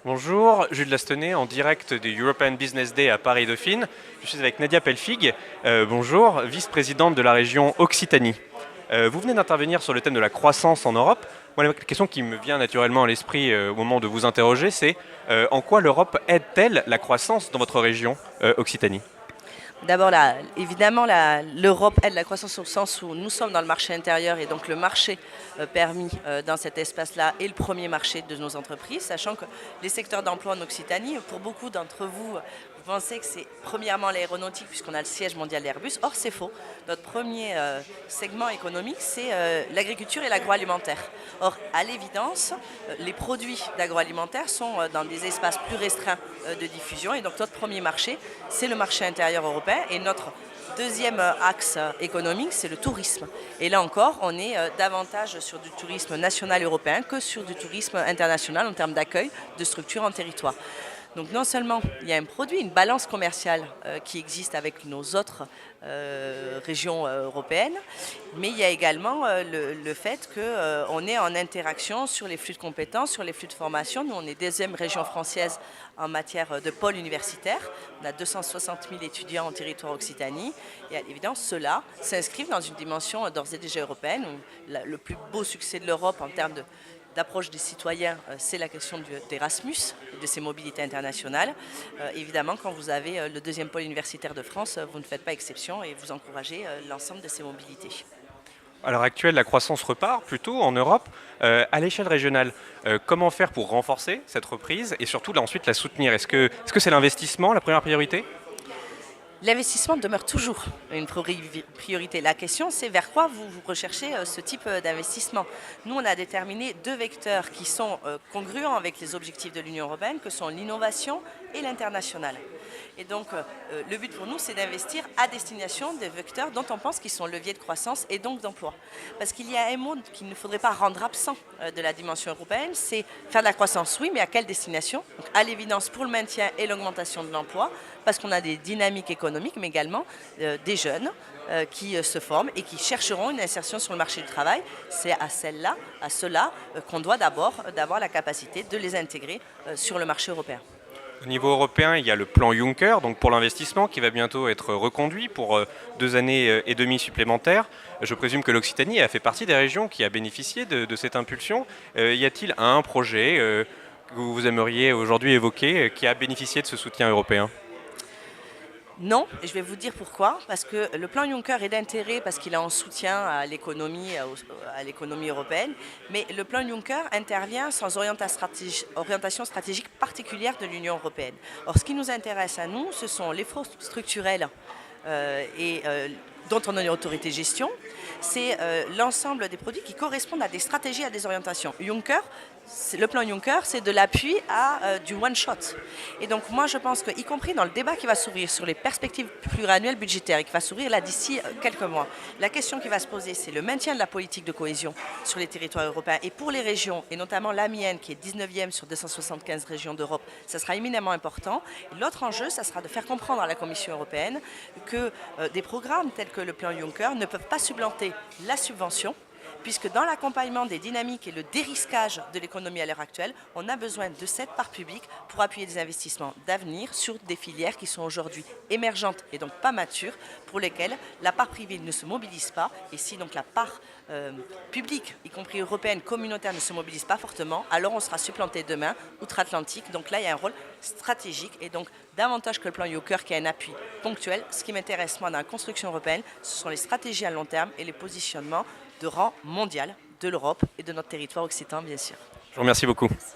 Bonjour, Jules Lastenay en direct du European Business Day à Paris-Dauphine. Je suis avec Nadia Pelfig, bonjour, vice-présidente de la région Occitanie. Vous venez d'intervenir sur le thème de la croissance en Europe. Moi, la question qui me vient naturellement à l'esprit au moment de vous interroger, c'est en quoi l'Europe aide-t-elle la croissance dans votre région Occitanie? D'abord, évidemment, l'Europe aide la croissance au sens où nous sommes dans le marché intérieur et donc le marché permis dans cet espace-là est le premier marché de nos entreprises, sachant que les secteurs d'emploi en Occitanie, pour beaucoup d'entre vous, vous pensez que c'est premièrement l'aéronautique puisqu'on a le siège mondial d'Airbus. Or, c'est faux. Notre premier segment économique, c'est l'agriculture et l'agroalimentaire. Or, à l'évidence, les produits d'agroalimentaire sont dans des espaces plus restreints de diffusion et donc notre premier marché, c'est le marché intérieur européen. Et notre deuxième axe économique, c'est le tourisme. Et là encore, on est davantage sur du tourisme national européen que sur du tourisme international en termes d'accueil de structures en territoire. Donc non seulement il y a un produit, une balance commerciale qui existe avec nos autres régions européennes, mais il y a également le fait qu'on est en interaction sur les flux de compétences, sur les flux de formation. Nous, on est deuxième région française en matière de pôle universitaire. On a 260 000 étudiants en territoire Occitanie. Et à l'évidence, ceux-là s'inscrivent dans une dimension d'ores et déjà européenne. Le plus beau succès de l'Europe en termes d'approche des citoyens, c'est la question d'Erasmus, de ces mobilités internationales. Évidemment, quand vous avez le deuxième pôle universitaire de France, vous ne faites pas exception et vous encouragez l'ensemble de ces mobilités. À l'heure actuelle, la croissance repart plutôt en Europe. À l'échelle régionale, comment faire pour renforcer cette reprise et surtout là, ensuite la soutenir? Est-ce que c'est l'investissement la première priorité? L'investissement demeure toujours une priorité. La question, c'est vers quoi vous recherchez ce type d'investissement. Nous, on a déterminé deux vecteurs qui sont congruents avec les objectifs de l'Union européenne, que sont l'innovation et l'international. Et donc, le but pour nous, c'est d'investir à destination des vecteurs dont on pense qu'ils sont leviers de croissance et donc d'emploi. Parce qu'il y a un mot qu'il ne faudrait pas rendre absent de la dimension européenne, c'est faire de la croissance, oui, mais à quelle destination? Donc, à l'évidence, pour le maintien et l'augmentation de l'emploi, parce qu'on a des dynamiques économiques, mais également des jeunes qui se forment et qui chercheront une insertion sur le marché du travail. C'est à celle-là, à ceux-là, qu'on doit d'abord avoir la capacité de les intégrer sur le marché européen. Au niveau européen, il y a le plan Juncker, donc pour l'investissement, qui va bientôt être reconduit pour 2 années et demie supplémentaires. Je présume que l'Occitanie a fait partie des régions qui a bénéficié de cette impulsion. Y a-t-il un projet que vous aimeriez aujourd'hui évoquer qui a bénéficié de ce soutien européen? Non, et je vais vous dire pourquoi. Parce que le plan Juncker est d'intérêt parce qu'il est en soutien à l'économie européenne. Mais le plan Juncker intervient sans orientation stratégique particulière de l'Union européenne. Or, ce qui nous intéresse à nous, ce sont les fonds structurels dont on a une autorité de gestion. C'est l'ensemble des produits qui correspondent à des stratégies, à des orientations. Le plan Juncker, c'est de l'appui à du one-shot. Et donc moi, je pense qu'y compris dans le débat qui va s'ouvrir sur les perspectives pluriannuelles budgétaires et qui va s'ouvrir là d'ici quelques mois, la question qui va se poser, c'est le maintien de la politique de cohésion sur les territoires européens. Et pour les régions, et notamment la mienne, qui est 19e sur 275 régions d'Europe, ça sera éminemment important. L'autre enjeu, ça sera de faire comprendre à la Commission européenne que des programmes tels que le plan Juncker ne peuvent pas supplanter la subvention, puisque dans l'accompagnement des dynamiques et le dérisquage de l'économie à l'heure actuelle, on a besoin de cette part publique pour appuyer des investissements d'avenir sur des filières qui sont aujourd'hui émergentes et donc pas matures, pour lesquelles la part privée ne se mobilise pas. Et si donc la part publique, y compris européenne, communautaire, ne se mobilise pas fortement, alors on sera supplanté demain outre-Atlantique. Donc là, il y a un rôle stratégique et donc davantage que le plan Juncker qui a un appui ponctuel. Ce qui m'intéresse moi dans la construction européenne, ce sont les stratégies à long terme et les positionnements de rang mondial de l'Europe et de notre territoire occitan, bien sûr. Je vous remercie beaucoup. Merci.